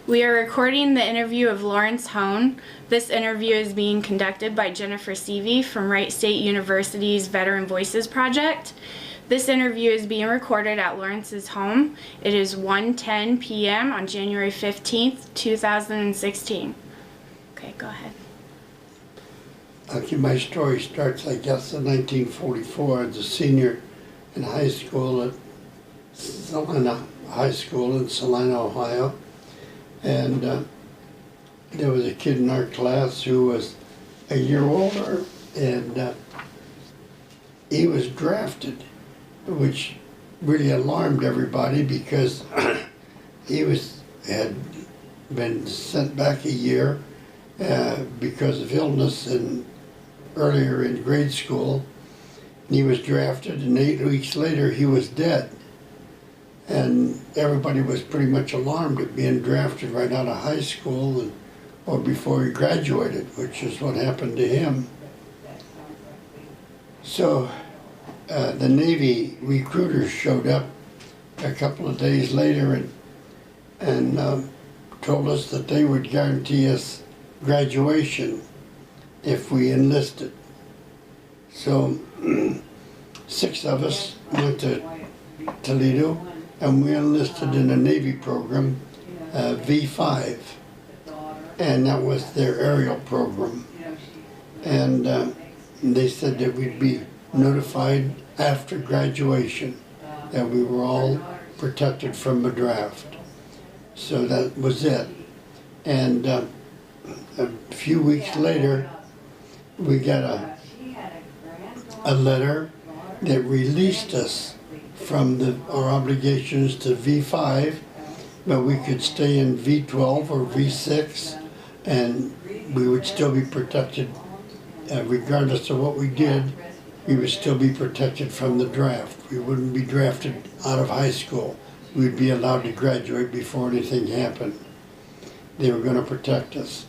We are recording the interview of Lawrence Hone. This interview is being conducted by Jennifer Seavey from Wright State University's Veteran Voices Project. This interview is being recorded at Lawrence's home. It is 1:10 p.m. on January 15th, 2016. Okay, go ahead. Okay, my story starts, I guess, in 1944 as a senior in high school at Salina High School in Salina, Ohio. And there was a kid in our class who was a year older, and he was drafted, which really alarmed everybody because he had been sent back a year because of illness earlier in grade school. And he was drafted, and 8 weeks later he was dead. And everybody was pretty much alarmed at being drafted right out of high school or before he graduated, which is what happened to him. So the Navy recruiters showed up a couple of days later and told us that they would guarantee us graduation if we enlisted. So 6 of us went to Toledo, and we enlisted in a Navy program, V5, and that was their aerial program. And they said that we'd be notified after graduation that we were all protected from the draft. So that was it. And a few weeks later, we got a letter that released us from our obligations to V5, but we could stay in V12 or V6, and we would still be protected. Regardless of what we did, we would still be protected from the draft. We wouldn't be drafted out of high school. We'd be allowed to graduate before anything happened. They were going to protect us,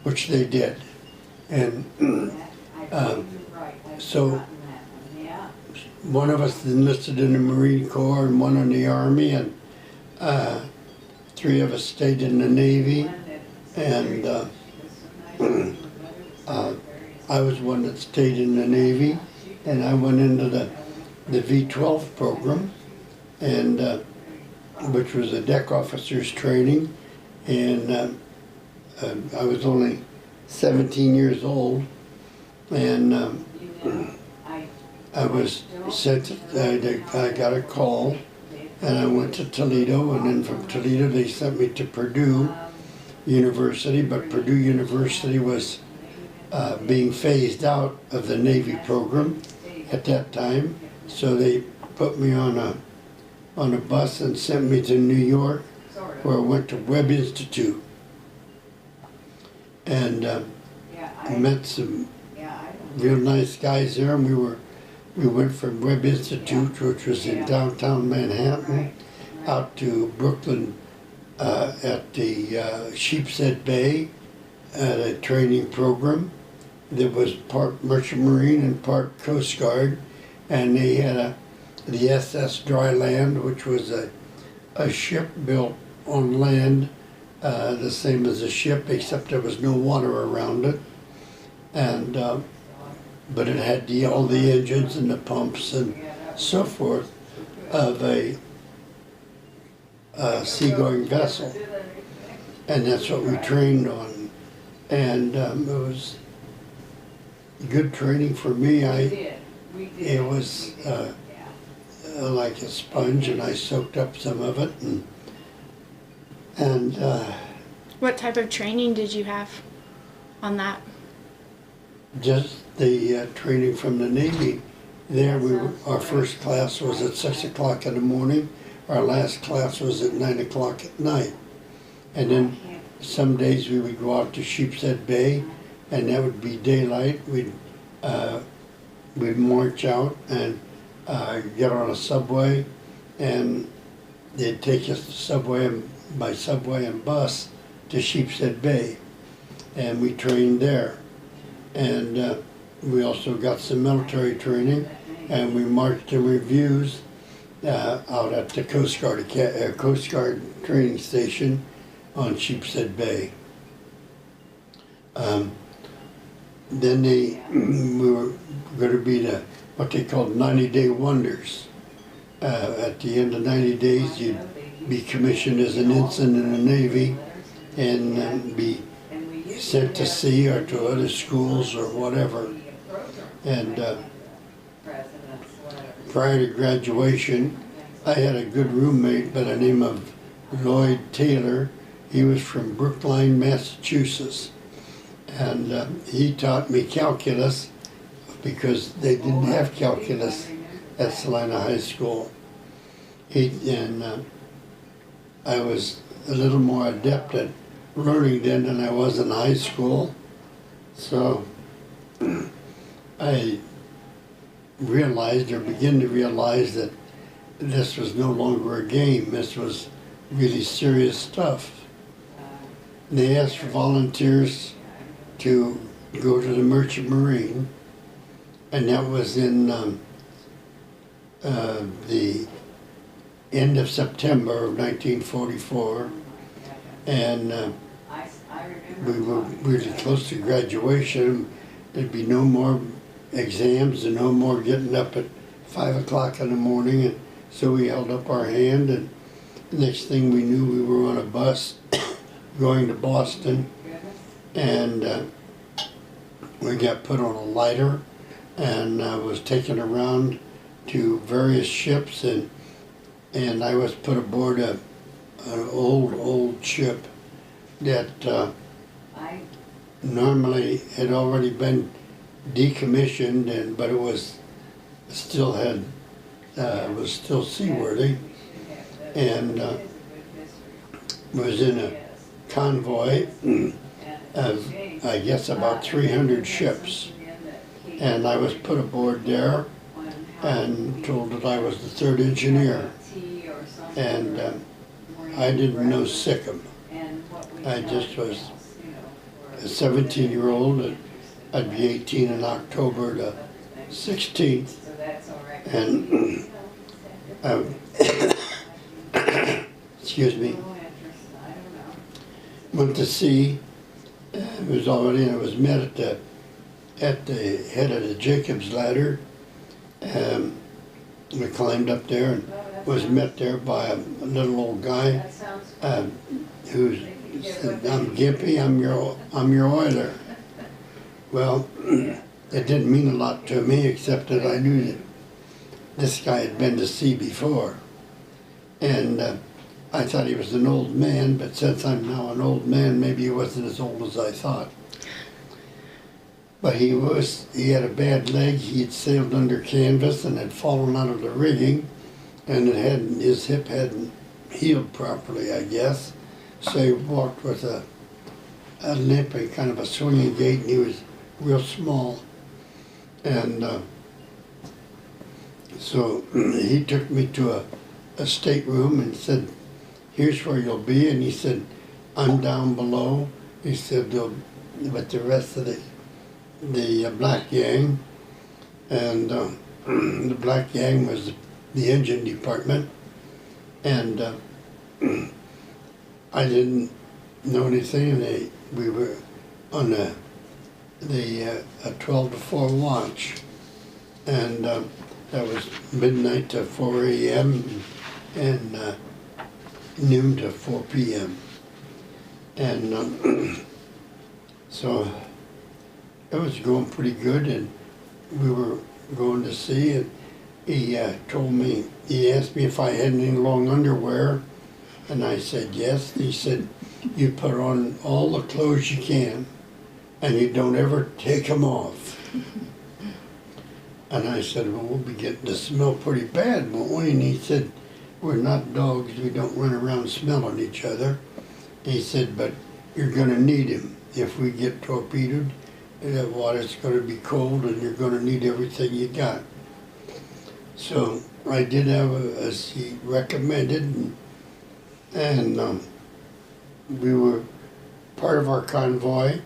which they did. And so one of us enlisted in the Marine Corps and one in the Army, and 3 of us stayed in the Navy, and I was one that stayed in the Navy, and I went into the V12 program, and which was a deck officer's training, and I was only 17 years old, and I was sent, I got a call, and I went to Toledo, and then from Toledo they sent me to Purdue University, but Purdue University was being phased out of the Navy program at that time, so they put me on a bus and sent me to New York, where I went to Webb Institute, and I met some real nice guys there, and we went from Webb Institute, which was in downtown Manhattan, out to Brooklyn at the Sheepshead Bay at a training program that was part Merchant Marine and part Coast Guard, and they had the SS Dryland, which was a ship built on land, the same as a ship, except there was no water around it, and but it had all the engines and the pumps and so forth of a seagoing vessel, and that's what we trained on, and it was good training for me. It was like a sponge, and I soaked up some of it, and What type of training did you have on that? just the training from the Navy. There, our first class was at 6 o'clock in the morning. Our last class was at 9 o'clock at night. And then some days we would go out to Sheepshead Bay, and that would be daylight. We'd march out and get on a subway, and they'd take us by subway and bus to Sheepshead Bay, and we trained there. And we also got some military training, and we marched in reviews out at the Coast Guard training station on Sheepshead Bay. Then we were going to be the what they called 90-day wonders. At the end of 90 days, you'd be commissioned as an ensign in the Navy and be sent to sea or to other schools or whatever. And prior to graduation, I had a good roommate by the name of Lloyd Taylor. He was from Brookline, Massachusetts. And he taught me calculus because they didn't have calculus at Salina High School. I was a little more adept at learning then than I was in high school. So I realized, or began to realize, that this was no longer a game. This was really serious stuff. And they asked for volunteers to go to the Merchant Marine, and that was in the end of September of 1944, and we were really close to graduation. There'd be no more exams and no more getting up at 5 o'clock in the morning, and so we held up our hand, and the next thing we knew, we were on a bus going to Boston, and we got put on a lighter and was taken around to various ships, and I was put aboard an old ship that normally had already been decommissioned, but it was still seaworthy, and was in a convoy of, I guess, about 300 ships, and I was put aboard there and told that I was the third engineer, and I didn't know Sikkim. I just was a 17-year-old. I'd be 18 in October the 16th, and excuse me, went to sea. It was already, and I was met at the head of the Jacob's Ladder. We climbed up there and was met there by a little old guy who said, "I'm Gimpy, I'm your oiler." Well, it didn't mean a lot to me, except that I knew that this guy had been to sea before, and I thought he was an old man, but since I'm now an old man, maybe he wasn't as old as I thought. But he had a bad leg. He had sailed under canvas and had fallen out of the rigging, and his hip hadn't healed properly, I guess. So he walked with a limp and kind of a swinging gait, and he was real small. And so he took me to a stateroom and said, "Here's where you'll be." And he said, "I'm down below." He said, "With the rest of the black gang," and the black gang was the engine department, and I didn't know anything. And we were on a 12 to 4 watch, and that was midnight to 4 a.m. and noon to 4 p.m. And so it was going pretty good, and we were going to sea, and he he asked me if I had any long underwear, and I said yes. He said, "You put on all the clothes you can, and you don't ever take them off." And I said, "Well, we'll be getting to smell pretty bad, won't we?" And he said, "We're not dogs, we don't run around smelling each other." He said, "But you're gonna need him. If we get torpedoed, the water's gonna be cold, and you're gonna need everything you got." So I did have, as he recommended, and we were, part of our convoy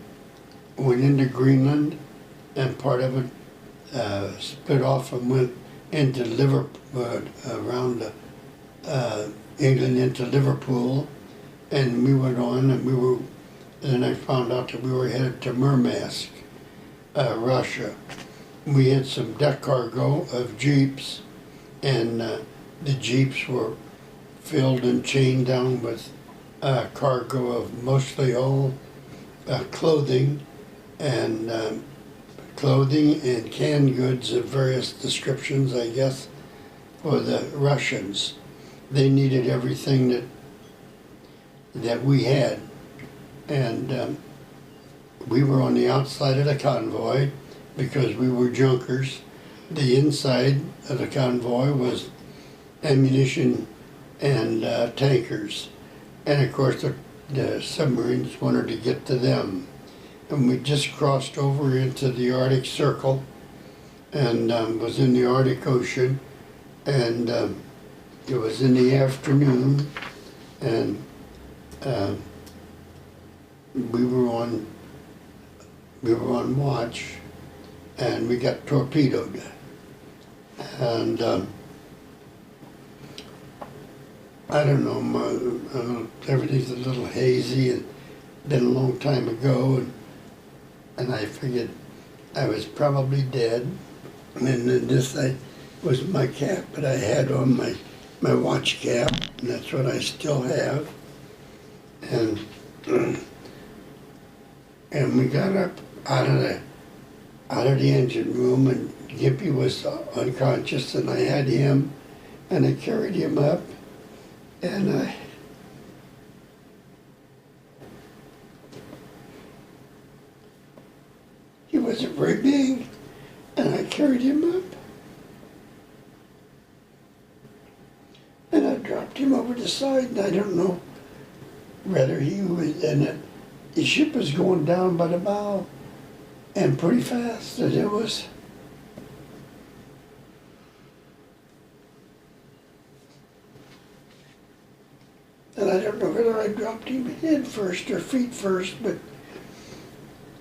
went into Greenland, and part of it split off and went into Liverpool, around England into Liverpool, and we went on, and then I found out that we were headed to Murmansk, Russia. We had some deck cargo of Jeeps, and the Jeeps were filled and chained down with cargo of mostly all clothing and canned goods of various descriptions, I guess, for the Russians. They needed everything that we had, and we were on the outside of the convoy because we were junkers. The inside of the convoy was ammunition and tankers, and of course the submarines wanted to get to them. And we just crossed over into the Arctic Circle and was in the Arctic Ocean, and it was in the afternoon, and we were on watch, and we got torpedoed, and I don't know, everything's a little hazy, and been a long time ago, and I figured I was probably dead, and then this was my cap, but I had on my watch cap, and that's what I still have, and and we got up out of the engine room, and Gimpy was unconscious, and I had him, and I carried him up, and he wasn't very big, and I carried him up, and I dropped him over the side, and I don't know whether he was, and the ship was going down by the bow, and pretty fast, and it was, and I don't know whether I dropped him head first or feet first, but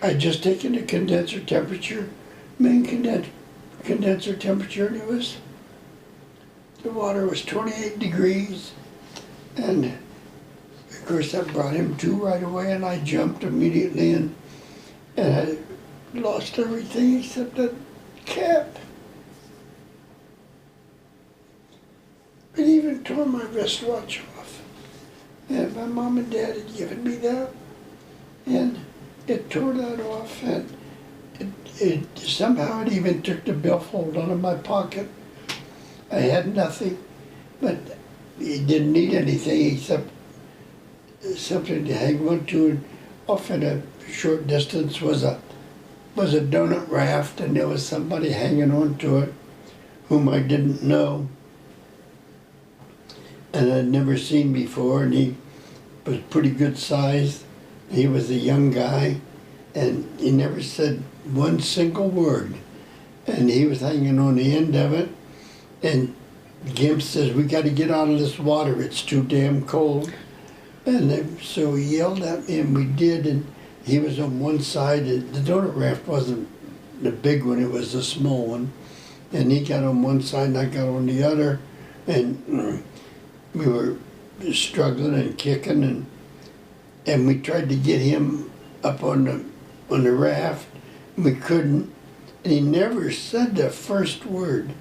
I'd just taken the condenser temperature, main condenser temperature, and the water was 28 degrees, and of course that brought him to right away, and I jumped immediately, and I lost everything except that cap. It even tore my wristwatch off, and my mom and dad had given me that, and it tore that off, and it somehow it even took the billfold out of my pocket. I had nothing, but it didn't need anything except something to hang on to, and off in a short distance was a donut raft, and there was somebody hanging on to it whom I didn't know and I'd never seen before, and he was pretty good sized. He was a young guy, and he never said one single word, and he was hanging on the end of it, and Gimp says, "We got to get out of this water, it's too damn cold." And so he yelled at me, and we did, and he was on one side. The donut raft wasn't the big one, it was the small one. And he got on one side, and I got on the other, and we were struggling and kicking, and we tried to get him up on the raft. We couldn't, and he never said the first word,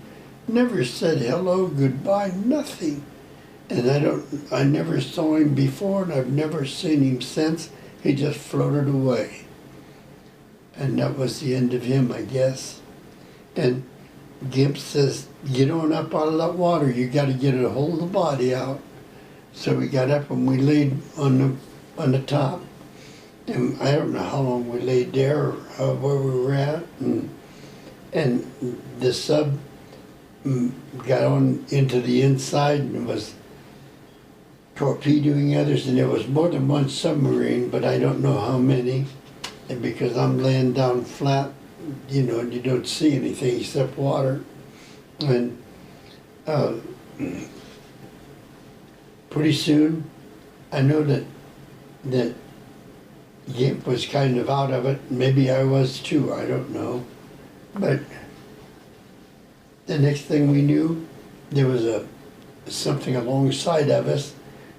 never said hello, goodbye, nothing. And I never saw him before, and I've never seen him since. He just floated away. And that was the end of him, I guess. And Gimp says, "Get on up out of that water, you got to get a hold of the body out." So we got up and we laid on the top. And I don't know how long we laid there or where we were at. And the sub got on into the inside and was torpedoing others, and there was more than one submarine, but I don't know how many. And because I'm laying down flat, you know, and you don't see anything except water. And pretty soon, I know that Gimp was kind of out of it. Maybe I was too, I don't know. But the next thing we knew, there was something alongside of us,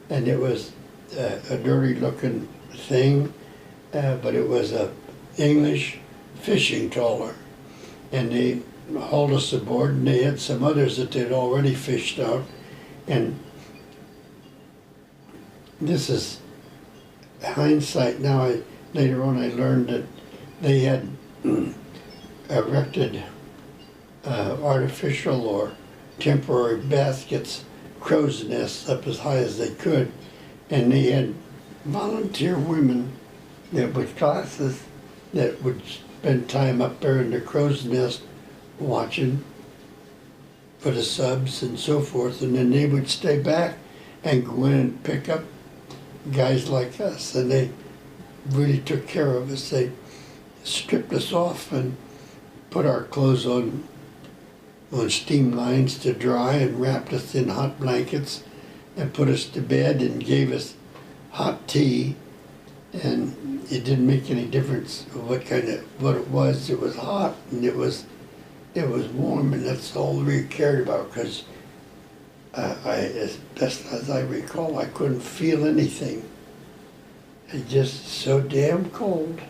and it was a dirty looking thing, but it was a English fishing trawler. And they hauled us aboard, and they had some others that they'd already fished out. And this is hindsight now. Later on I learned that they had erected artificial or temporary baskets, crow's nests up as high as they could, and they had volunteer women that with classes that would spend time up there in the crow's nest watching for the subs and so forth, and then they would stay back and go in and pick up guys like us, and they really took care of us. They stripped us off and put our clothes on steam lines to dry and wrapped us in hot blankets and put us to bed and gave us hot tea, and it didn't make any difference what it was. It was hot and it was warm, and that's all we cared about, because as best as I recall, I couldn't feel anything. It's just so damn cold.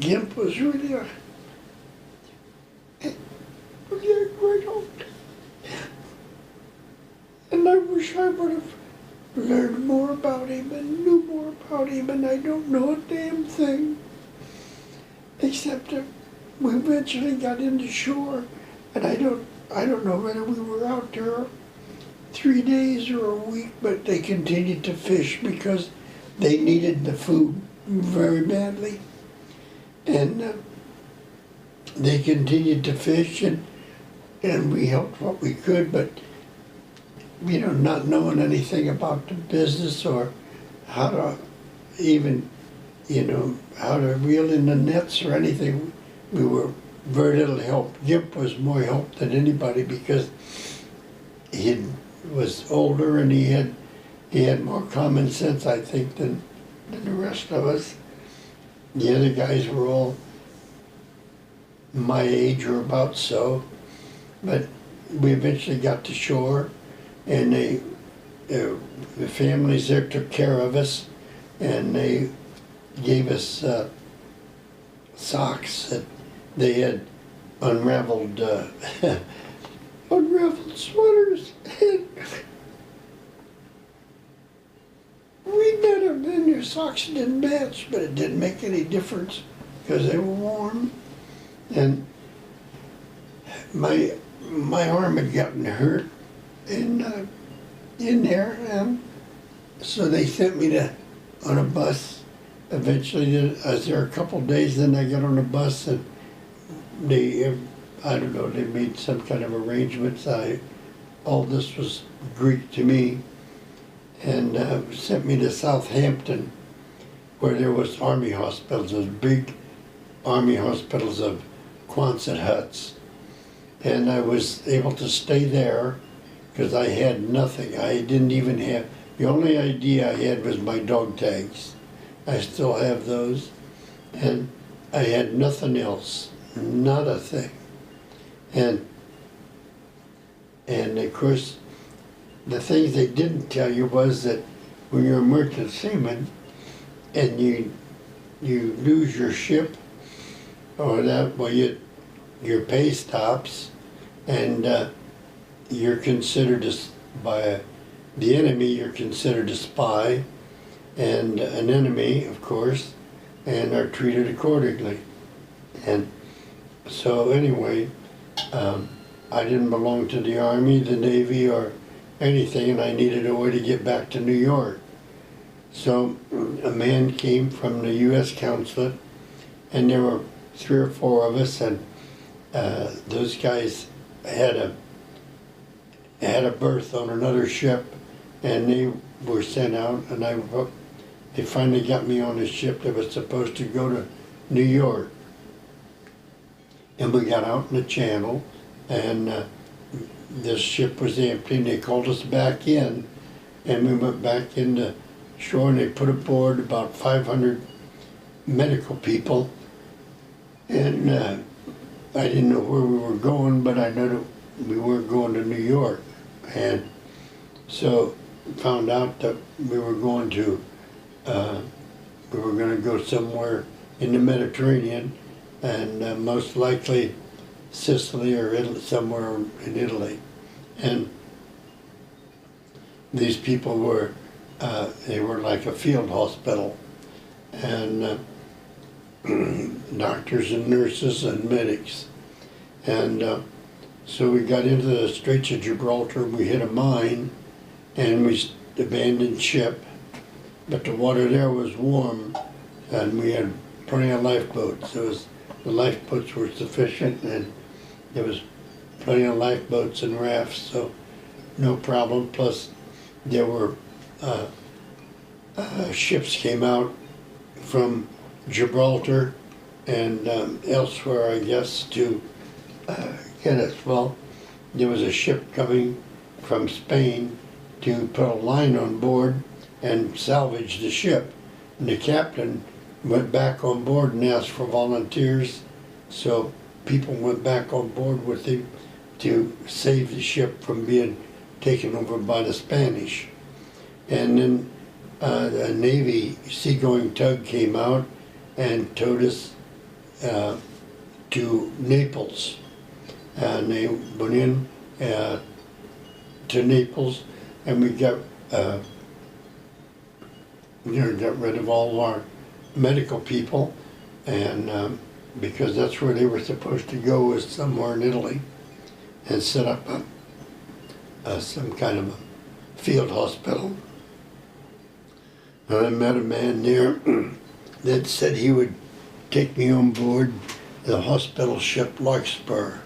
GIMP was really a great old. And I wish I would have learned more about him and knew more about him, and I don't know a damn thing. Except that we eventually got into shore, and I don't know whether we were out there 3 days or a week, but they continued to fish because they needed the food very badly. And they continued to fish, and we helped what we could, but not knowing anything about the business or how to even, how to reel in the nets or anything, we were very little help. Gimp was more help than anybody because he was older and he had more common sense, I think, than the rest of us. The other guys were all my age or about so, but we eventually got to shore, and the families there took care of us, and they gave us socks that they had unraveled unraveled sweaters. And we met them, and their socks didn't match, but it didn't make any difference because they were warm. And my arm had gotten hurt in there, and so they sent me on a bus. Eventually, I was there a couple of days, then I got on a bus, and they, I don't know, they made some kind of arrangements. All this was Greek to me, and sent me to Southampton, where there was army hospitals, those big army hospitals of Quonset huts. And I was able to stay there because I had nothing. I didn't even have, the only idea I had was my dog tags. I still have those. And I had nothing else, not a thing. And of course, the things they didn't tell you was that when you're a merchant seaman and you lose your ship, or that, well, your pay stops, and you're considered by the enemy, you're considered a spy and an enemy, of course, and are treated accordingly. And so anyway, I didn't belong to the Army, the Navy, or anything, and I needed a way to get back to New York. So a man came from the U.S. consulate, and there were 3 or 4 of us, and those guys had a berth on another ship, and they were sent out, and they finally got me on a ship that was supposed to go to New York. And we got out in the channel, and this ship was empty, and they called us back in, and we went back into shore, and they put aboard about 500 medical people. And I didn't know where we were going, but I knew that we weren't going to New York. And so found out that we were going to go somewhere in the Mediterranean, and most likely Sicily or Italy, somewhere in Italy. And these people were, they were like a field hospital, and doctors and nurses and medics. And so we got into the Straits of Gibraltar, we hit a mine, and we abandoned ship, but the water there was warm, and we had plenty of lifeboats. The lifeboats were sufficient, and there was plenty of lifeboats and rafts, so no problem. Plus, there were ships came out from Gibraltar and elsewhere, I guess, to get us. Well, there was a ship coming from Spain to put a line on board and salvage the ship. And the captain went back on board and asked for volunteers, so people went back on board with him to save the ship from being taken over by the Spanish. And then a Navy seagoing tug came out and towed us to Naples. And they went in to Naples, and we got got rid of all our medical people, and because that's where they were supposed to go, was somewhere in Italy, and set up some kind of a field hospital. And I met a man there that said he would take me on board the hospital ship Larkspur.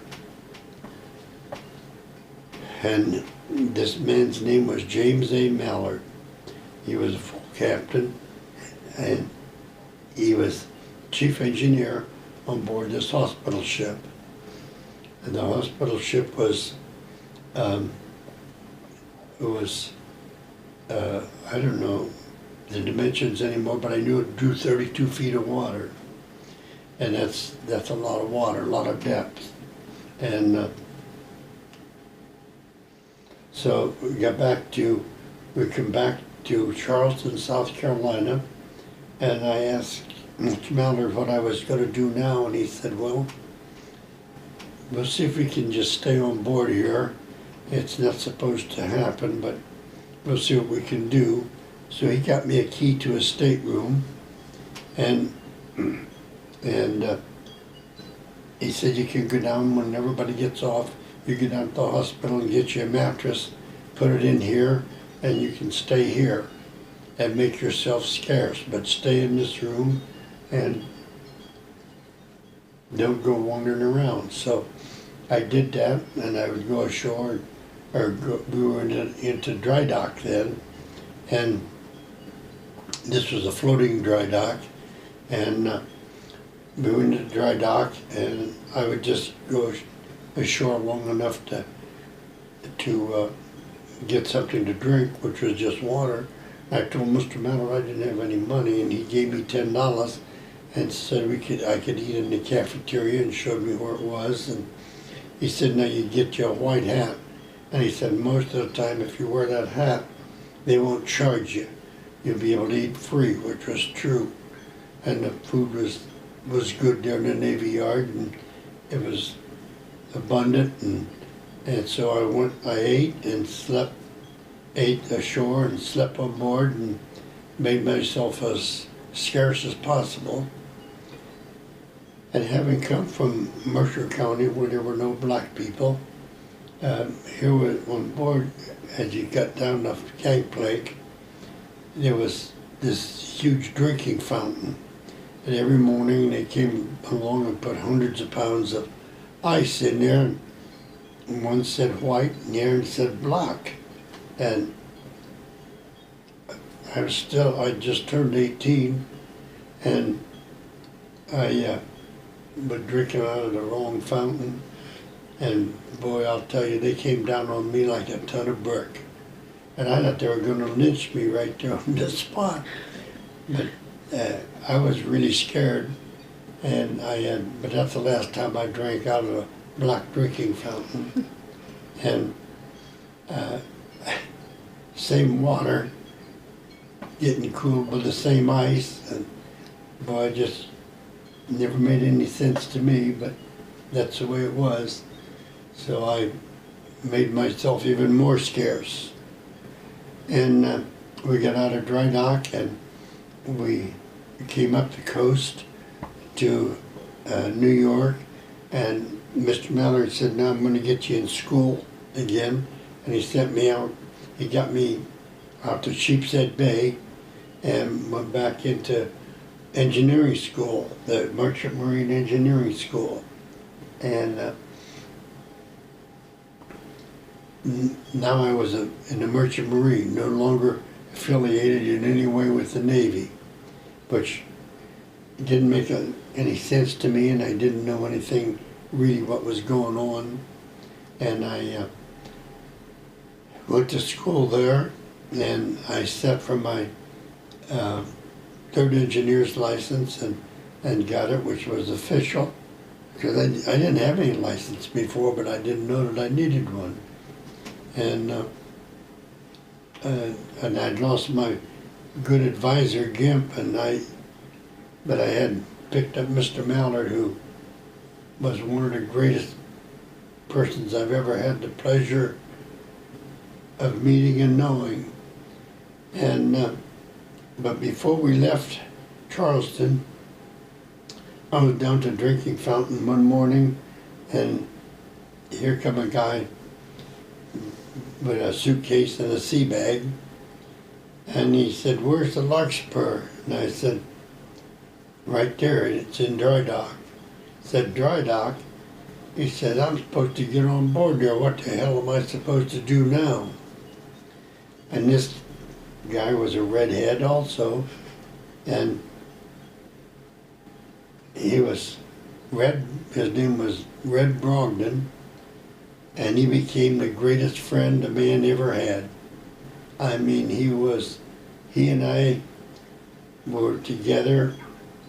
And this man's name was James A. Mallard. He was a full captain, and he was chief engineer on board this hospital ship. And the hospital ship was, I don't know the dimensions anymore, but I knew it drew 32 feet of water. And that's a lot of water, a lot of depth. And so we come back to Charleston, South Carolina, and I asked Mr. Mallard what I was going to do now, and he said, well, we'll see if we can just stay on board here. It's not supposed to happen, but we'll see what we can do. So he got me a key to his stateroom, and he said, you can go down when everybody gets off, you get down to the hospital and get you a mattress, put it in here, and you can stay here and make yourself scarce, but stay in this room and don't go wandering around. So I did that, and I would go ashore, we were into dry dock then, and this was a floating dry dock, and we went into dry dock, and I would just go ashore long enough to get something to drink, which was just water. I told Mr. Mallard I didn't have any money, and he gave me $10 and said I could eat in the cafeteria, and showed me where it was. And he said, now you get you a white hat. And he said, most of the time if you wear that hat, they won't charge you. You'll be able to eat free, which was true. And the food was good there in the Navy Yard, and it was abundant, and so I ate and slept, ate ashore and slept on board, and made myself as scarce as possible. And having come from Mercer County, where there were no black people, here on board, as you got down the gangplank, there was this huge drinking fountain. And every morning they came along and put hundreds of pounds of ice in there. And one said white, and the other said black. And I just turned 18, and I was drinking out of the wrong fountain. And boy, I'll tell you, they came down on me like a ton of brick. and I thought they were going to lynch me right there on the spot. But I was really scared, and but that's the last time I drank out of a black drinking fountain. And same water, getting cooled with the same ice, and boy, just never made any sense to me, but that's the way it was. So I made myself even more scarce. And we got out of dry dock and we came up the coast to New York, and Mr. Mallard said, now I'm going to get you in school again. And he sent me out, he got me out to Sheepshead Bay and went back into engineering school, the Merchant Marine Engineering School. And now I was in the Merchant Marine, no longer affiliated in any way with the Navy, which didn't make any sense to me, and I didn't know anything really what was going on. And I went to school there, and I sat for my third engineer's license and got it, which was official, because I didn't have any license before, but I didn't know that I needed one. And I'd lost my good advisor, Gimp, but I had picked up Mr. Mallard, who was one of the greatest persons I've ever had the pleasure of meeting and knowing. And but before we left Charleston, I was down to Drinking Fountain one morning, and here come a guy with a suitcase and a sea bag, and he said, "Where's the Larkspur?" And I said, "Right there, it's in dry dock." He said, "Dry dock?" He said, "I'm supposed to get on board there. What the hell am I supposed to do now?" And this guy was a redhead also, and he was his name was Red Brogdon, and he became the greatest friend a man ever had. I mean, he and I were together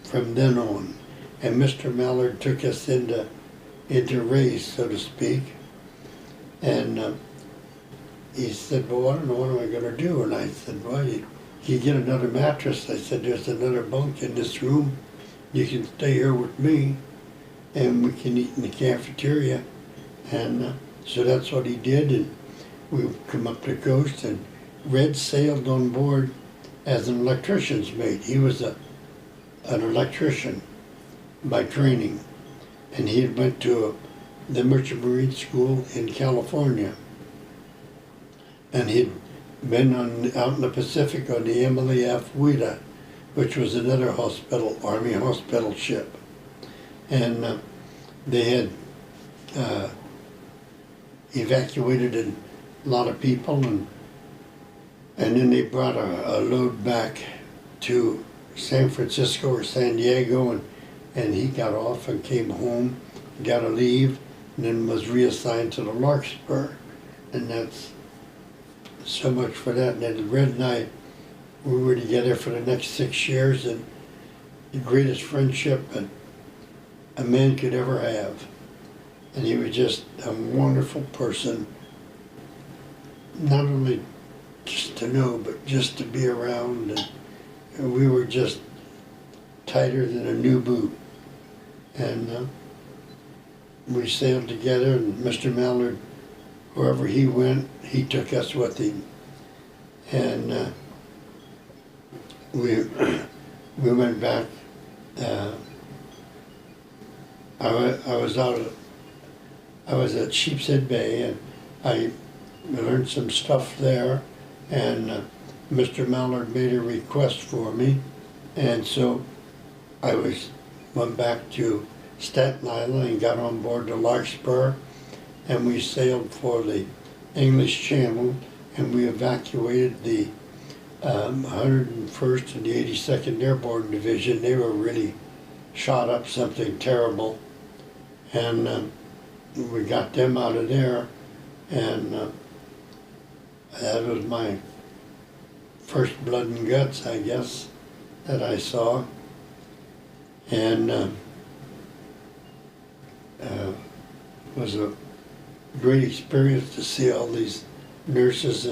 from then on, and Mr. Mallard took us into race, so to speak, and he said, "Well, I don't know, what am I going to do?" And I said, "Well, you get another mattress." I said, "There's another bunk in this room. You can stay here with me, and we can eat in the cafeteria." And so that's what he did, and we come up the coast, and Red sailed on board as an electrician's mate. He was an electrician by training, and he had went to the Merchant Marine School in California. And he'd been out in the Pacific on the Emily F. Ouida, which was another Army hospital ship. And they had evacuated a lot of people, and then they brought a load back to San Francisco or San Diego, and he got off and came home, got a leave, and then was reassigned to the Larkspur. And that's so much for that. And then Red and I, we were together for the next 6 years, and the greatest friendship that a man could ever have. And he was just a wonderful person, not only just to know, but just to be around. And we were just tighter than a new boot. And we sailed together, and Mr. Mallard, wherever he went, he took us with him. And we went back. I was at Sheepshead Bay, and I learned some stuff there, and Mr. Mallard made a request for me, and so I went back to Staten Island and got on board the Larkspur, and we sailed for the English Channel, and we evacuated the 101st and the 82nd Airborne Division. They were really shot up something terrible, and we got them out of there, and That was my first blood and guts, I guess, that I saw. And was a great experience to see all these nurses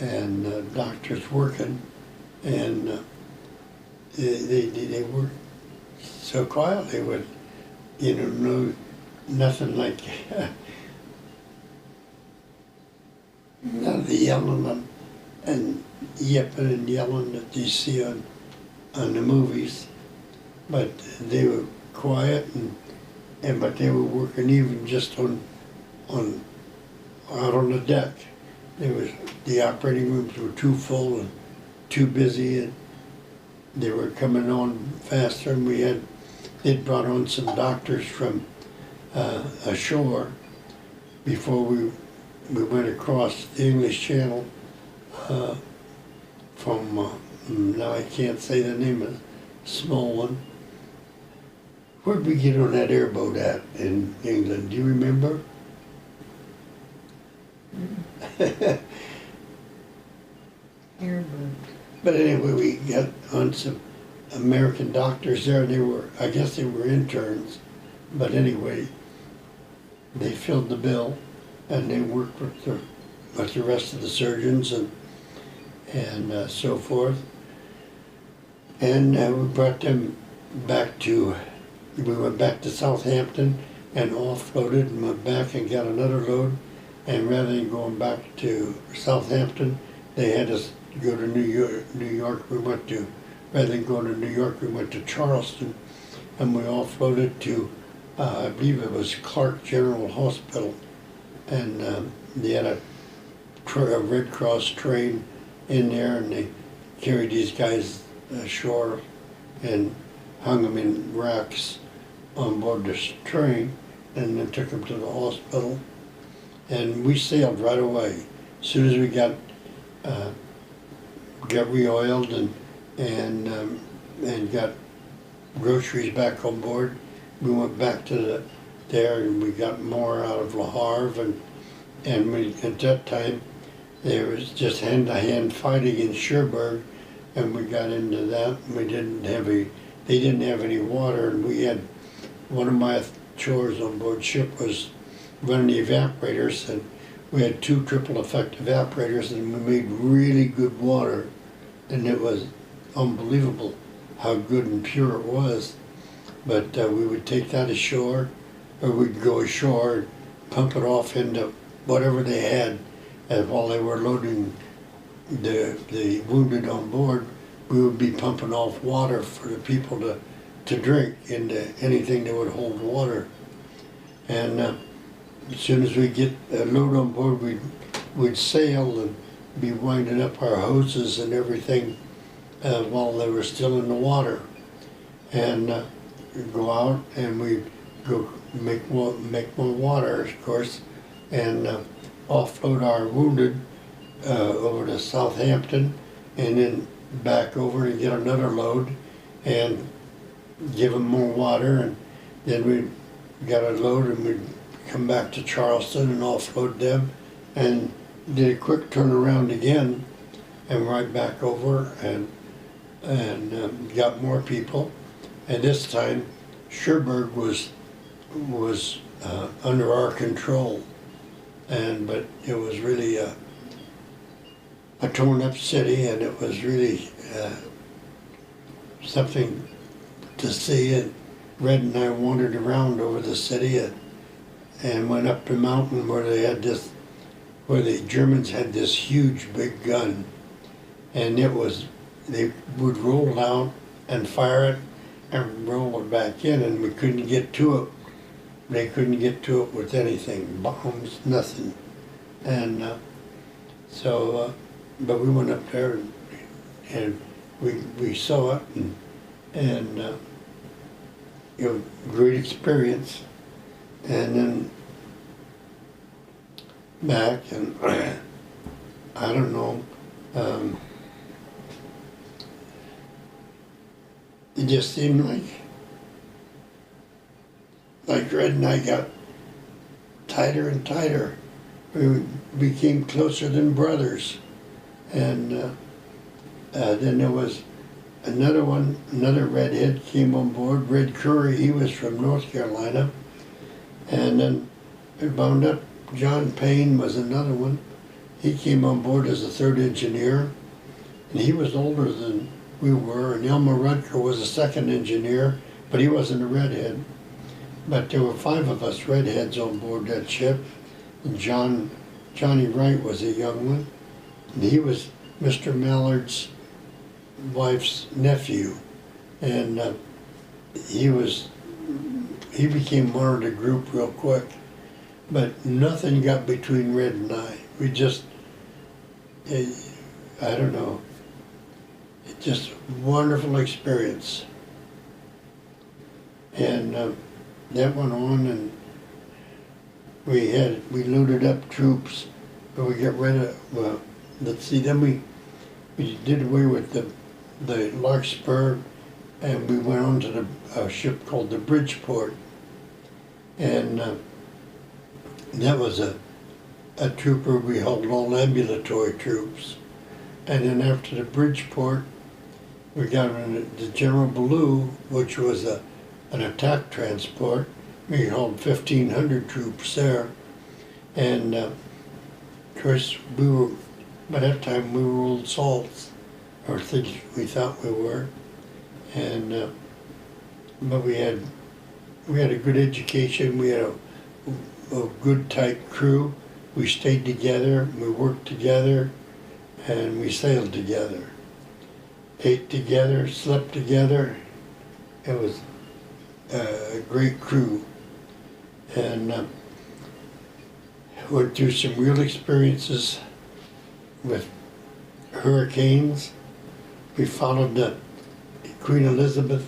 and doctors working, and they work so quietly with, no, nothing like none of the yelling and yipping and yelling that you see on the movies, but they were quiet and but they were working even just on out on the deck. The operating rooms were too full and too busy, and they were coming on faster, and they'd brought on some doctors from ashore before we went across the English Channel from now I can't say the name of the small one. Where'd we get on that airboat at in England? Do you remember? Airboat. But anyway, we got on some American doctors there. I guess they were interns, but anyway, they filled the bill, and they worked with the rest of the surgeons and so forth. And we brought them back we went back to Southampton and offloaded and went back and got another load. And rather than going back to Southampton, they had us go to New York. Rather than going to New York, we went to Charleston, and we offloaded to, I believe it was Clark General Hospital. And they had a Red Cross train in there, and they carried these guys ashore and hung them in racks on board this train, and then took them to the hospital. And we sailed right away. As soon as we got re-oiled and got groceries back on board, we went back to there, and we got more out of Le Havre, and at that time there was just hand-to-hand fighting in Cherbourg, and we got into that. They didn't have any water, and we had, one of my chores on board ship was running the evaporators, and we had 2 triple effect evaporators, and we made really good water, and it was unbelievable how good and pure it was. But we would take that ashore, or we'd go ashore and pump it off into whatever they had, and while they were loading the wounded on board, we would be pumping off water for the people to drink into anything that would hold water. And as soon as we get a load on board, we'd sail and be winding up our hoses and everything while they were still in the water. And we'd go out and we'd go make more water, of course, and offload our wounded over to Southampton, and then back over and get another load and give them more water, and then we got a load and we'd come back to Charleston and offload them and did a quick turnaround again and right back over and got more people. And this time Cherbourg was under our control, but it was really a torn up city, and it was really something to see. And Red and I wandered around over the city and went up the mountain where the Germans had this huge big gun, and they would roll out and fire it and roll it back in, and we couldn't get to it. They couldn't get to it with anything, bombs, nothing. And but we went up there and we saw it, and it was a great experience. And then back, and I don't know, it just seemed like Red and I got tighter and tighter. We became closer than brothers. And then there was another redhead came on board, Red Curry. He was from North Carolina. And then it wound up, John Payne was another one. He came on board as a third engineer, and he was older than we were. And Elmer Rutger was a second engineer, but he wasn't a redhead. But there were 5 of us redheads on board that ship. And Johnny Wright was a young one, and he was Mr. Mallard's wife's nephew, and he became one of the group real quick. But nothing got between Red and I. We just, I don't know, it's just wonderful experience. And that went on, and we loaded up troops, but we got rid of, well, let's see, then we did away with the Larkspur, and we went on to a ship called the Bridgeport. And that was a trooper. We held all ambulatory troops. And then after the Bridgeport, we got on the General Ballou, which was an attack transport. We held 1,500 troops there. And of course, by that time we were old salts, or things we thought we were. And but we had a good education. We had a good tight crew. We stayed together, we worked together, and we sailed together. Ate together, slept together. It was a great crew. And went through some real experiences with hurricanes. We followed the Queen Elizabeth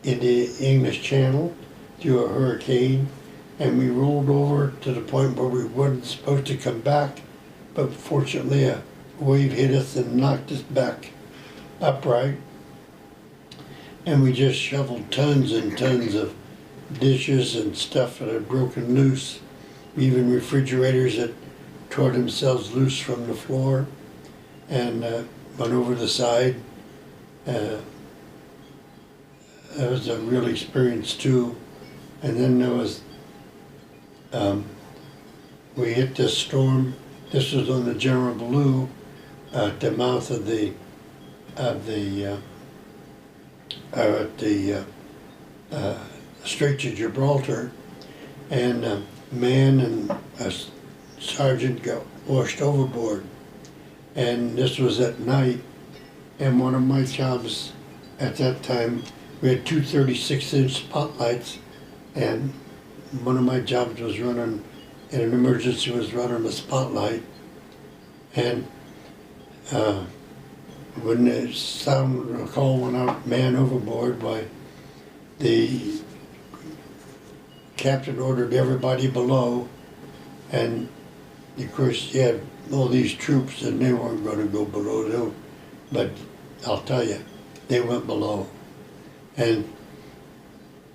in the English Channel through a hurricane, and we rolled over to the point where we weren't supposed to come back, but fortunately a wave hit us and knocked us back upright, and we just shoveled tons and tons of dishes and stuff that had broken loose, even refrigerators that tore themselves loose from the floor, and went over the side. That was a real experience too. And then there was, we hit this storm. This was on the General Ballou at the mouth of the Straits of Gibraltar, and a man and a sergeant got washed overboard. And this was at night, and one of my jobs at that time, we had two 36-inch spotlights, and one of my jobs was running, in an emergency, was running a spotlight. And when the call went out, man overboard, the captain ordered everybody below, and of course you had all these troops and they weren't going to go below them, but I'll tell you, they went below. And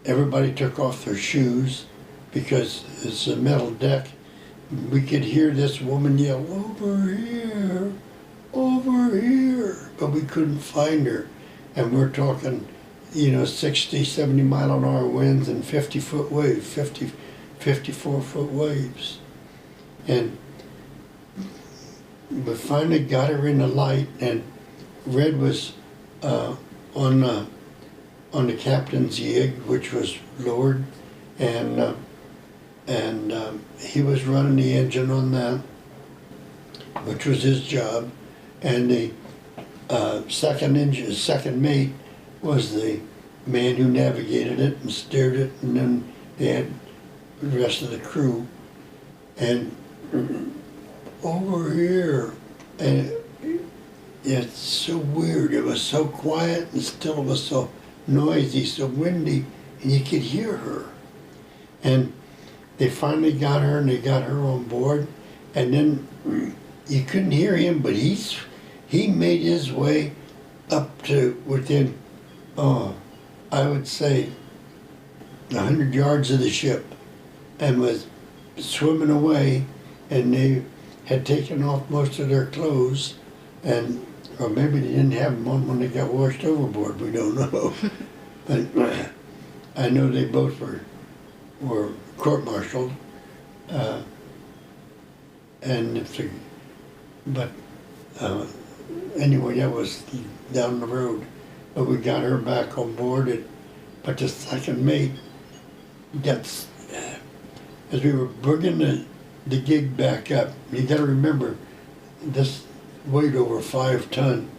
everybody took off their shoes because it's a metal deck. We could hear this woman yell, over here, but we couldn't find her. And we're talking, 60, 70 mile an hour winds and 50-foot waves, 54-foot waves. And we finally got her in the light, and Red was on the captain's gig, which was lowered, and he was running the engine on that, which was his job, and the second mate was the man who navigated it and steered it, and then they had the rest of the crew. And over here, and it's so weird, it was so quiet and still, it was so noisy, so windy, and you could hear her. And they finally got her, and they got her on board, and then you couldn't hear him, but he made his way up to within, I would say 100 yards of the ship, and was swimming away, and they had taken off most of their clothes, and or maybe they didn't have them on when they got washed overboard. We don't know, but I know they both were court-martialed, and if the, but anyway, that was down the road. But we got her back on board, but the second mate gets, as we were bringing the gig back up, you gotta remember, this weighed over 5 ton.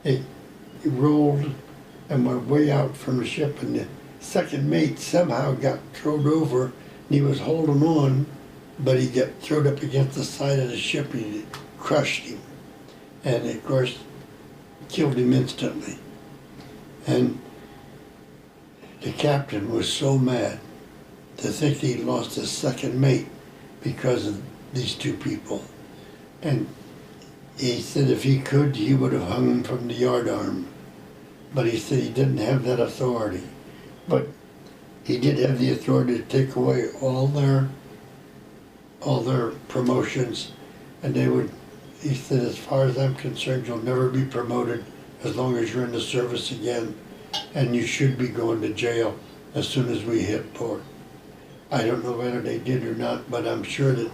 It rolled and went way out from the ship, and the second mate somehow got thrown over, and he was holding on, but he got thrown up against the side of the ship, and it crushed him. And of course, killed him instantly. And the captain was so mad to think he lost his second mate because of these two people. And he said if he could, he would have hung him from the yardarm. But he said he didn't have that authority. But he did have the authority to take away all their promotions, and they would, he said, as far as I'm concerned, you'll never be promoted as long as you're in the service again, and you should be going to jail as soon as we hit port. I don't know whether they did or not, but I'm sure that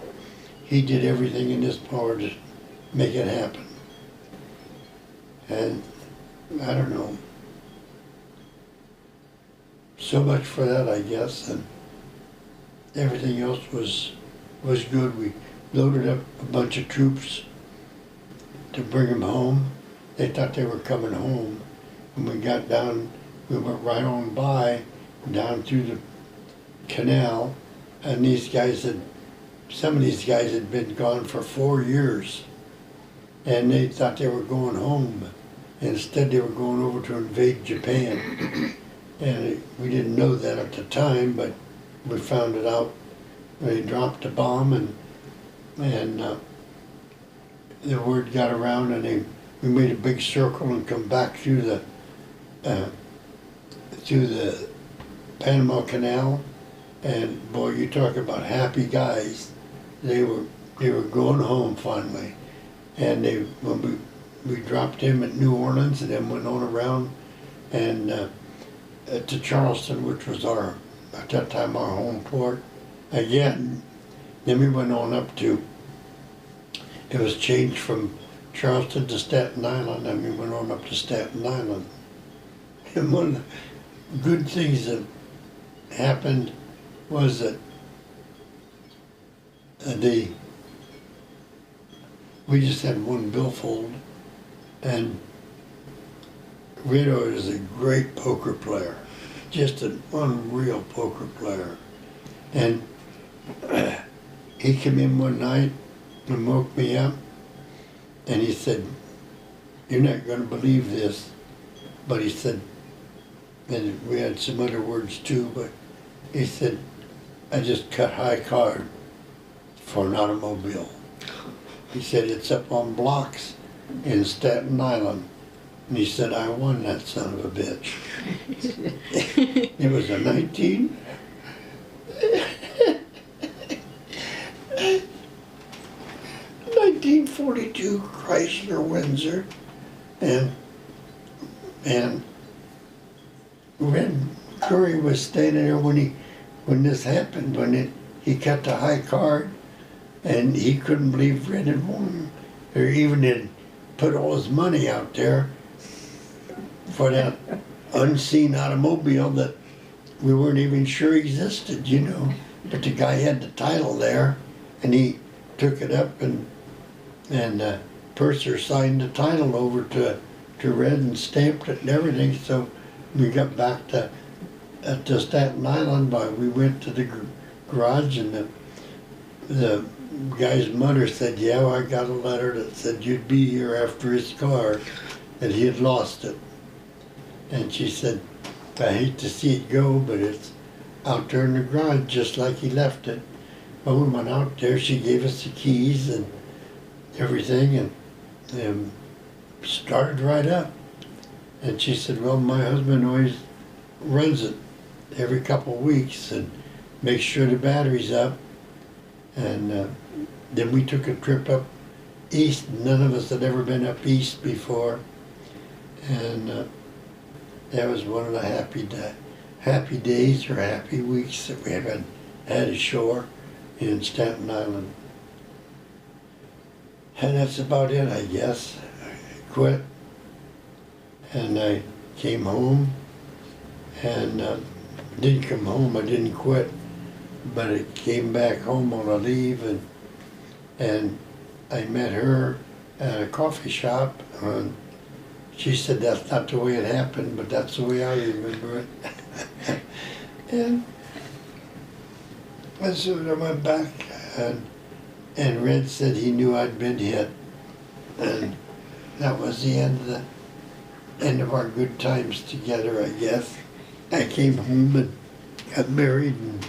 he did everything in his power to make it happen. And I don't know. So much for that, I guess, and everything else was good. We loaded up a bunch of troops to bring them home. They thought they were coming home. When we got down, we went right on by, down through the canal, and some of these guys had been gone for 4 years, and they thought they were going home. Instead, they were going over to invade Japan. And we didn't know that at the time, but we found it out. They dropped a bomb, and the word got around, and we made a big circle and come back through the Panama Canal. And boy, you talk about happy guys. They were going home finally, and when we dropped him at New Orleans, and then went on around and to Charleston, which was at that time our home port. Again, then we went on up to, it was changed from Charleston to Staten Island, and we went on up to Staten Island. And one of the good things that happened was that we just had one billfold, and Rito is a great poker player, just an unreal poker player. And he came in one night and woke me up, and he said, "You're not going to believe this," but he said, and we had some other words too, but he said, "I just cut high card for an automobile." He said, "It's up on blocks in Staten Island." And he said, "I won that son of a bitch." It was a 1942 Chrysler Windsor, and Red Curry was standing there when this happened, he cut the high card, and he couldn't believe Red had won, or even had put all his money out there for that unseen automobile that we weren't even sure existed, you know. But the guy had the title there, and he took it up, and Purser signed the title over to Red and stamped it and everything. So we got back to Staten Island, we went to the garage, and the guy's mother said, "Yeah, I got a letter that said you'd be here after his car, that he had lost it." And she said, "I hate to see it go, but it's out there in the garage just like he left it." Well, we went out there, she gave us the keys and everything, and started right up. And she said, "Well, my husband always runs it every couple of weeks and makes sure the battery's up." And then we took a trip up east. None of us had ever been up east before. And that was one of the happy days or happy weeks that we haven't had ashore in Staten Island. And that's about it, I guess. I quit, and I came home, and didn't come home, I didn't quit, but I came back home on a leave, and I met her at a coffee shop, and she said that's not the way it happened, but that's the way I remember it. And so I went back, and Red said he knew I'd been hit, and that was the end of our good times together, I guess. I came home and got married, and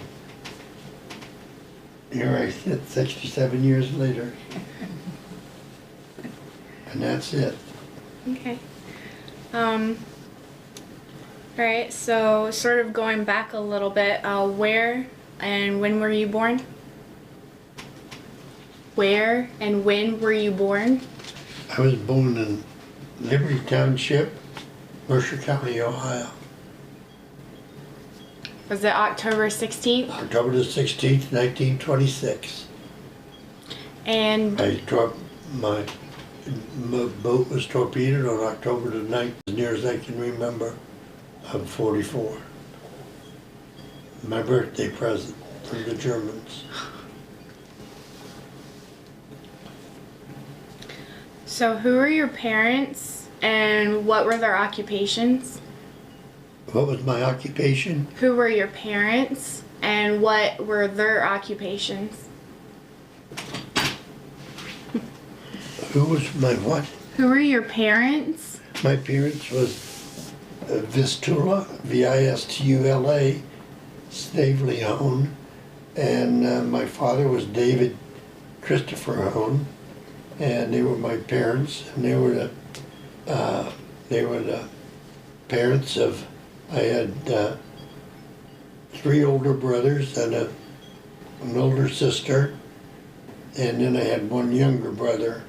here I sit 67 years later. And that's it. Okay. All right, so sort of going back a little bit, where and when were you born? Where and when were you born? I was born in Liberty Township, Mercer County, Ohio. Was it October 16th? October the 16th, 1926. And My boat was torpedoed on October the 9th, as near as I can remember, of 44. My birthday present from the Germans. so who were your parents and what were their occupations? What was my occupation? Who were your parents and what were their occupations? Who was my what? Who were your parents? My parents was Vistula, V-I-S-T-U-L-A, Snavely Hone, and my father was David Christopher Hone, and they were my parents, and they were the parents of. I had 3 older brothers and an older sister, and then I had 1 younger brother,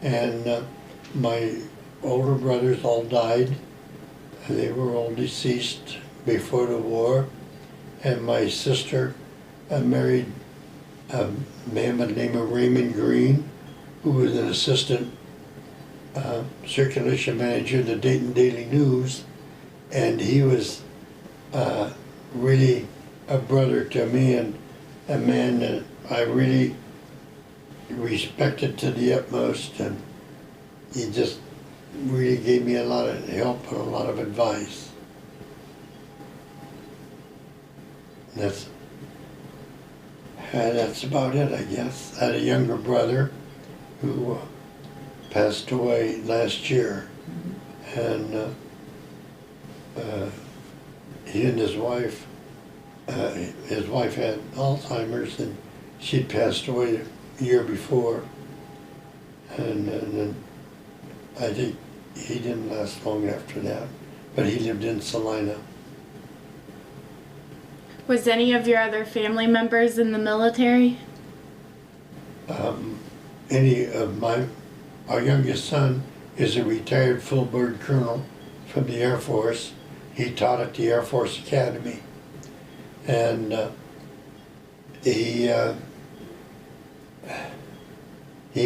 and my older brothers all died. They were all deceased before the war, and my sister married a man by the name of Raymond Green, who was an assistant circulation manager of the Dayton Daily News, and he was really a brother to me and a man that I really respected to the utmost, and he just really gave me a lot of help and a lot of advice. That's about it, I guess. I had a younger brother who passed away last year, and he and his wife had Alzheimer's, and she'd passed away a year before, and then I think he didn't last long after that, but he lived in Salina. Was any of your other family members in the military? Our youngest son is a retired full bird colonel from the Air Force. He taught at the Air Force Academy, and he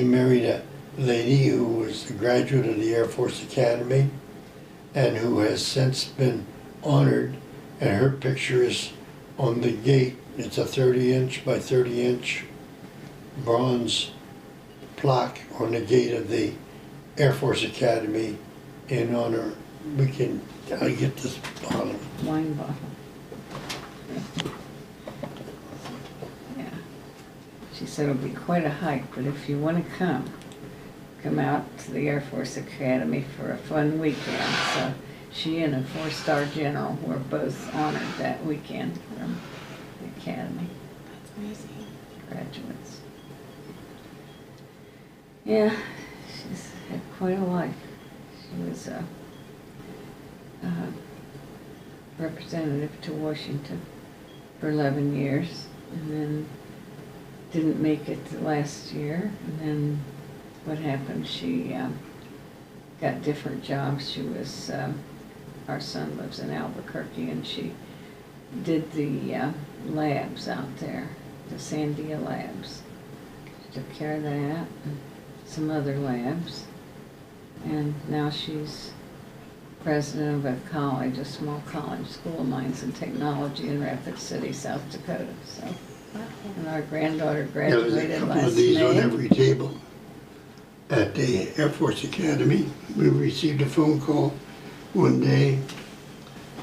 married a lady who was a graduate of the Air Force Academy and who has since been honored, and her picture is on the gate. It's a 30-inch by 30-inch bronze plaque on the gate of the Air Force Academy in honor. I'll get this bottle. Wine bottle. Yeah. She said it'll be quite a hike, but if you want to come out to the Air Force Academy for a fun weekend. So she and a 4-star general were both honored that weekend from the Academy. That's amazing. Graduates. Yeah, she's had quite a life. She was a representative to Washington for 11 years, and then didn't make it last year. And then what happened, she got different jobs. She was, our son lives in Albuquerque, and she did the labs out there, the Sandia labs. She took care of that and some other labs. And now she's president of a college, a small college, School of Mines and Technology in Rapid City, South Dakota. So, and our granddaughter There was a graduated couple last of these on May. every table at the Air Force Academy. We received a phone call one day,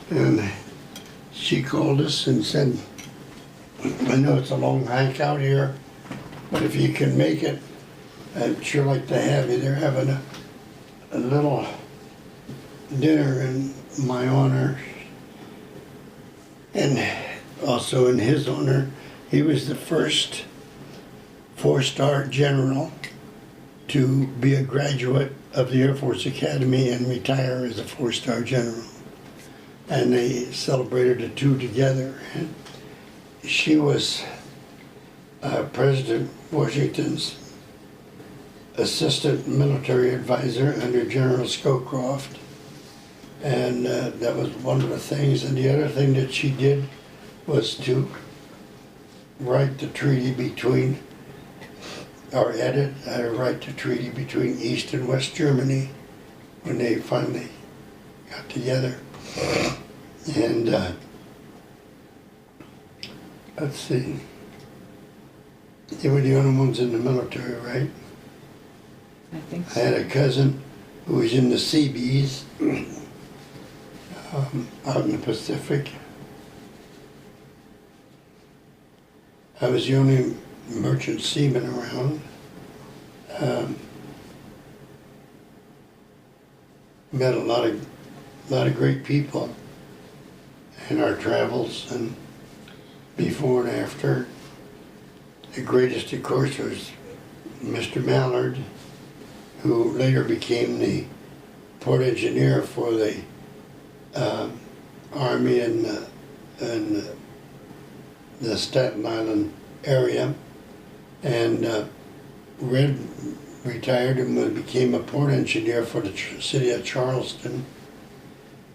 and she called us and said, I know it's a long hike out here, but if you can make it, I'd sure like to have you. They're having a little dinner in my honor, and also in his honor. He was the first four-star general to be a graduate of the Air Force Academy and retire as a four-star general. And they celebrated the two together. And she was President Washington's assistant military advisor under General Scowcroft. And that was one of the things. And the other thing that she did was to write the treaty between, or write the treaty between East and West Germany when they finally got together. And let's see, they were the only ones in the military, right? I think I had so. a cousin who was in the Seabees out in the Pacific. I was the only merchant seaman around. Met a lot of great people in our travels and before and after. The greatest, of course, was Mr. Mallard, who later became the port engineer for the Army and the Staten Island area. And Red retired and became a port engineer for the city of Charleston.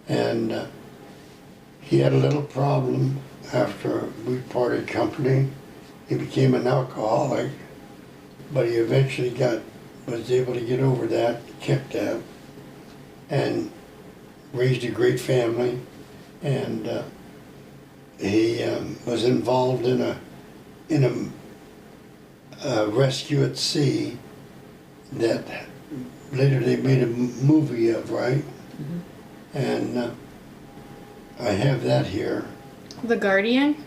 And he had a little problem after we parted company. He became an alcoholic, but he eventually was able to get over that, kept that, and raised a great family. And he was involved in a rescue at sea that later they made a movie of, right? Mm-hmm. And I have that here. The Guardian?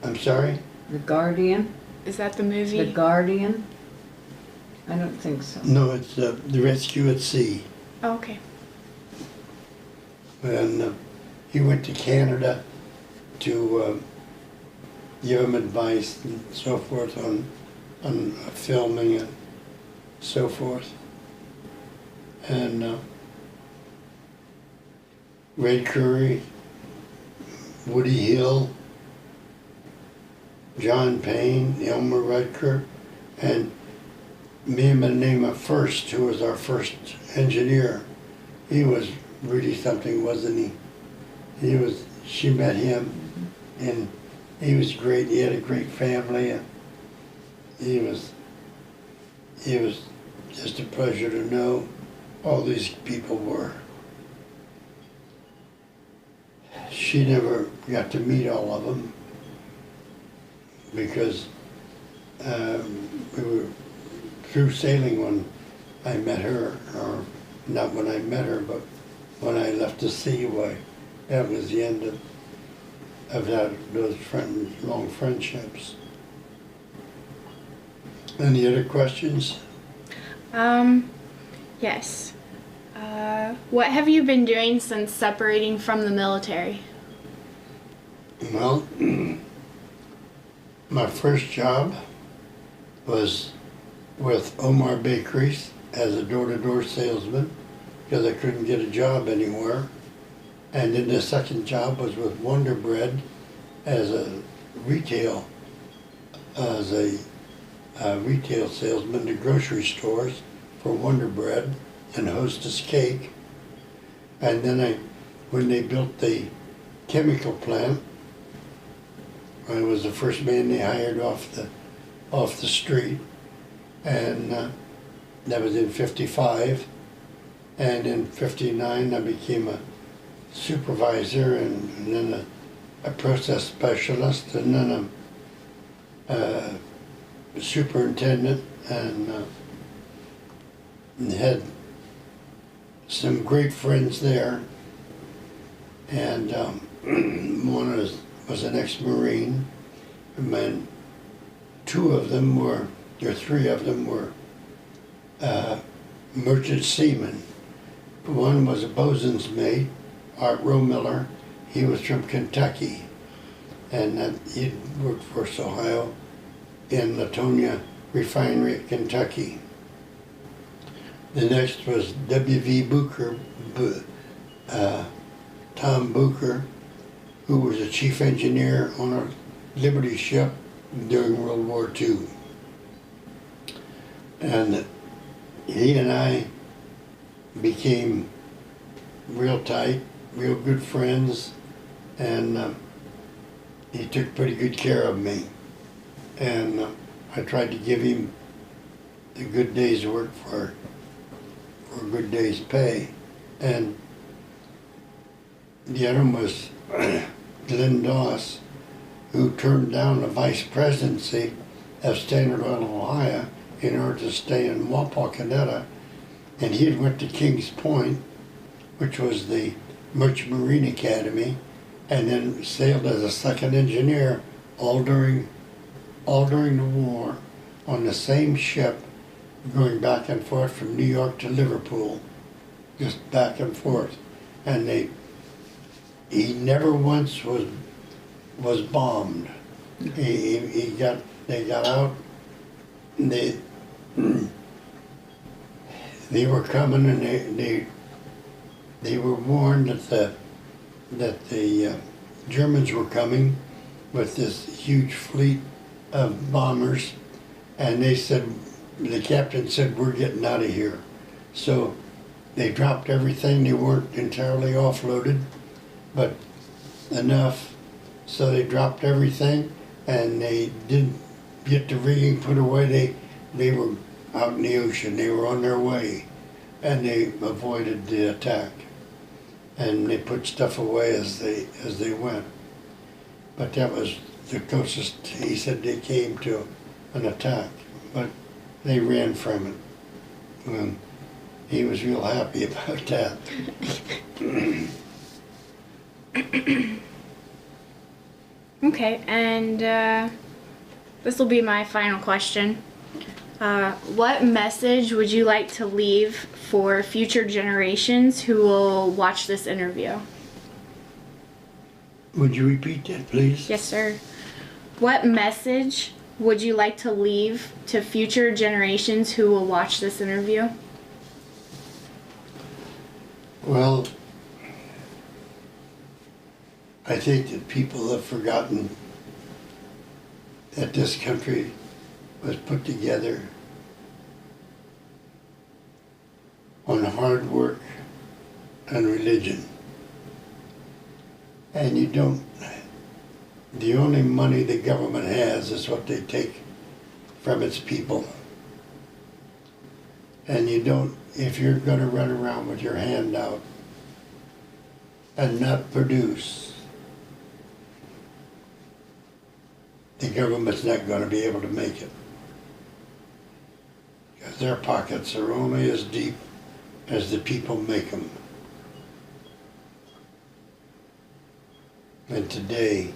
I'm sorry? The Guardian? Is that the movie? The Guardian? I don't think so. No, it's the rescue at sea. Oh, okay. And he went to Canada to give him advice and so forth on filming and so forth. And Red Curry, Woody Hill, John Payne, Elmer Rutger, and me by the name of First, who was our first engineer. He was really something, wasn't he? She met him, and he was great. He had a great family, and he was just a pleasure to know. All these people were. She never got to meet all of them because we were through sailing when I met her, or not when I met her, but when I left the sea. That was the end of those long friendships. Any other questions? Yes. What have you been doing since separating from the military? Well, my first job was with Omar Bakeries as a door-to-door salesman because I couldn't get a job anywhere. And then the second job was with Wonder Bread as a retail, as a retail salesman to grocery stores for Wonder Bread and Hostess Cake. And then when they built the chemical plant, I was the first man they hired off the street, and that was in '55. And in '59, I became a supervisor, and then a process specialist, and then a superintendent, and had some great friends there. And one was an ex-Marine, and three of them were merchant seamen. One was a bosun's mate, Art Romiller. He was from Kentucky, and he worked for Ohio in Latonia Refinery at Kentucky. The next was W.V. Booker, Tom Booker, who was a chief engineer on a Liberty ship during World War II. And he and I became real tight, real good friends, and he took pretty good care of me. And I tried to give him a good day's work for a good day's pay. And the other one was Glenn Doss, who turned down the vice presidency of Standard Oil of Ohio in order to stay in Wapakoneta. And he had went to Kings Point, which was the Merchant Marine Academy, and then sailed as a second engineer all during the war on the same ship, going back and forth from New York to Liverpool, just back and forth. And he never once was bombed. They got out, and they were coming, and they were warned that the Germans were coming with this huge fleet of bombers, and the captain said, "We're getting out of here." So they dropped everything. They weren't entirely offloaded, but enough. So they dropped everything, and they didn't get the rigging put away. They were out in the ocean. They were on their way, and they avoided the attack. And they put stuff away as they went. But that was the closest he said they came to an attack. But they ran from it. And he was real happy about that. Okay, and this will be my final question. What message would you like to leave for future generations who will watch this interview? Would you repeat that, please? Yes, sir. What message would you like to leave to future generations who will watch this interview? Well, I think that people have forgotten that this country was put together on hard work and religion. And the only money the government has is what they take from its people. And if you're going to run around with your hand out and not produce, the government's not going to be able to make it. Because their pockets are only as deep as the people make them. And today,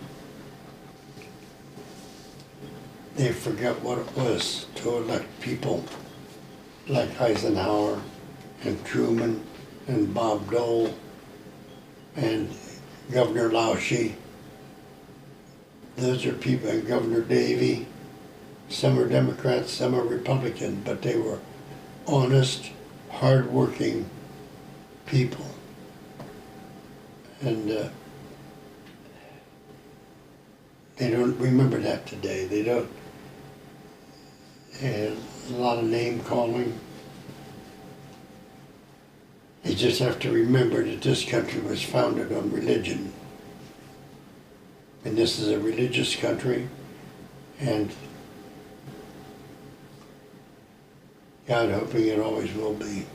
they forgot what it was to elect people like Eisenhower and Truman and Bob Dole and Governor Lauschie. Those are people, and Governor Davey. Some are Democrats, some are Republican, but they were honest, hard-working people. And they don't remember that today. They don't. and a lot of name calling. You just have to remember that this country was founded on religion. And this is a religious country, and God hoping it always will be.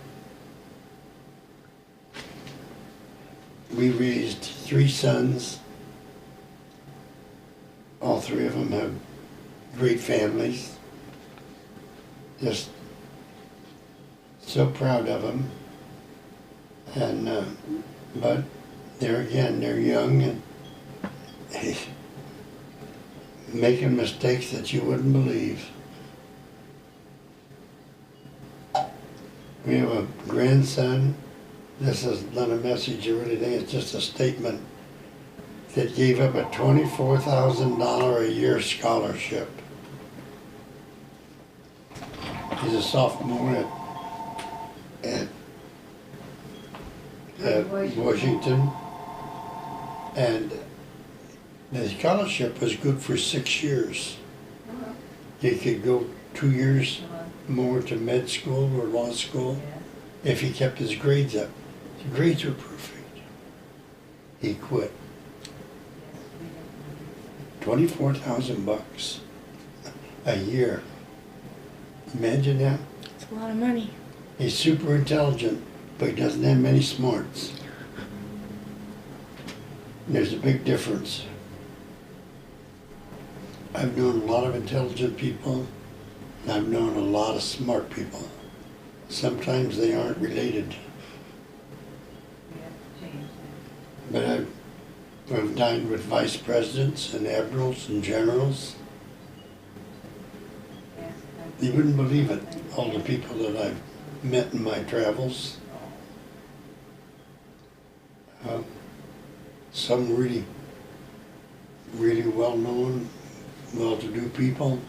We raised 3 sons. All 3 of them have great families. Just so proud of them. And but there again, they're young and making mistakes that you wouldn't believe. We have a grandson. This is not a message or anything, it's just a statement that gave up a $24,000 a year scholarship. He's a sophomore at Washington, and the scholarship was good for 6 years. He could go 2 years more to med school or law school if he kept his grades up. His grades were perfect. He quit. $24,000 a year. Imagine that. It's a lot of money. He's super intelligent, but he doesn't have many smarts. And there's a big difference. I've known a lot of intelligent people, and I've known a lot of smart people. Sometimes they aren't related. But I've dined with vice presidents and admirals and generals. You wouldn't believe it, all the people that I've met in my travels. Some really, really well-known, well-to-do people.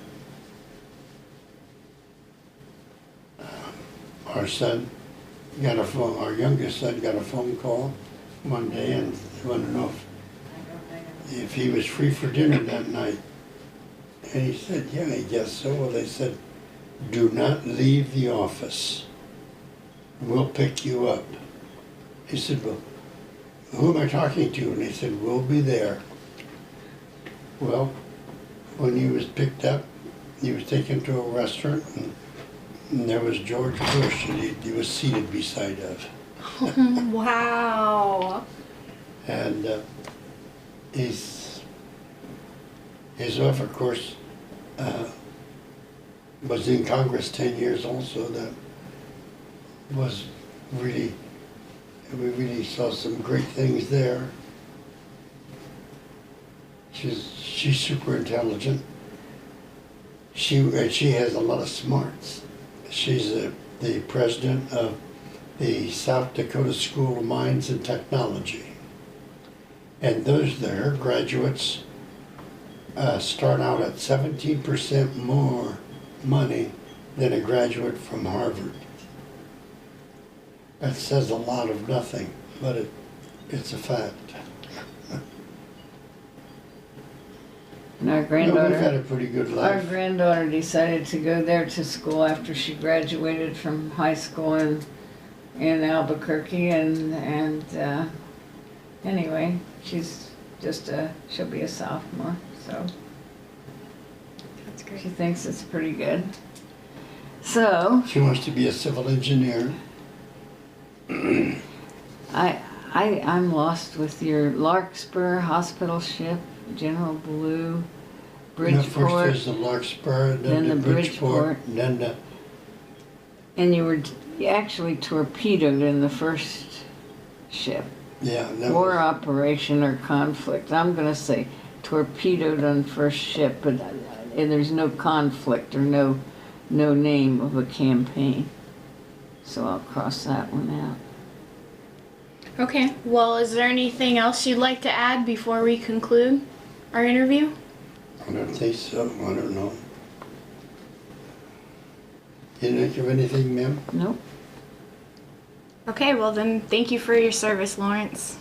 Our son got a phone, our youngest son got a phone call one day and he wanted to know if he was free for dinner that night. And he said, yeah, I guess so. Well, they said, do not leave the office. We'll pick you up. He said, well, who am I talking to? And he said, we'll be there. Well, when he was picked up, he was taken to a restaurant, and there was George Bush, and he was seated beside of. Wow. And his wife, of course, was in Congress 10 years also. That was really, we really saw some great things there. She's super intelligent. She has a lot of smarts. She's the president of the South Dakota School of Mines and Technology. And her graduates start out at 17% more money than a graduate from Harvard. That says a lot of nothing, but it's a fact. And our No, we've had granddaughter, a pretty good our life. granddaughter decided to go there to school after she graduated from high school in Albuquerque, and anyway, she's just she'll be a sophomore, so That's she great. thinks it's pretty good. So She wants to be a civil engineer. I'm lost with your Larkspur Hospital ship, General Blue, Now, first Bridgeport, there's the Larkspur, then the Bridgeport, and then the, and you actually torpedoed in the first ship. yeah, that War was, operation or conflict. I'm gonna say torpedoed on first ship, but and there's no conflict or no name of a campaign. So I'll cross that one out. Okay, well, is there anything else you'd like to add before we conclude our interview? I don't think so, I don't know. You didn't think of anything, ma'am? Nope. Okay, well then, thank you for your service, Lawrence.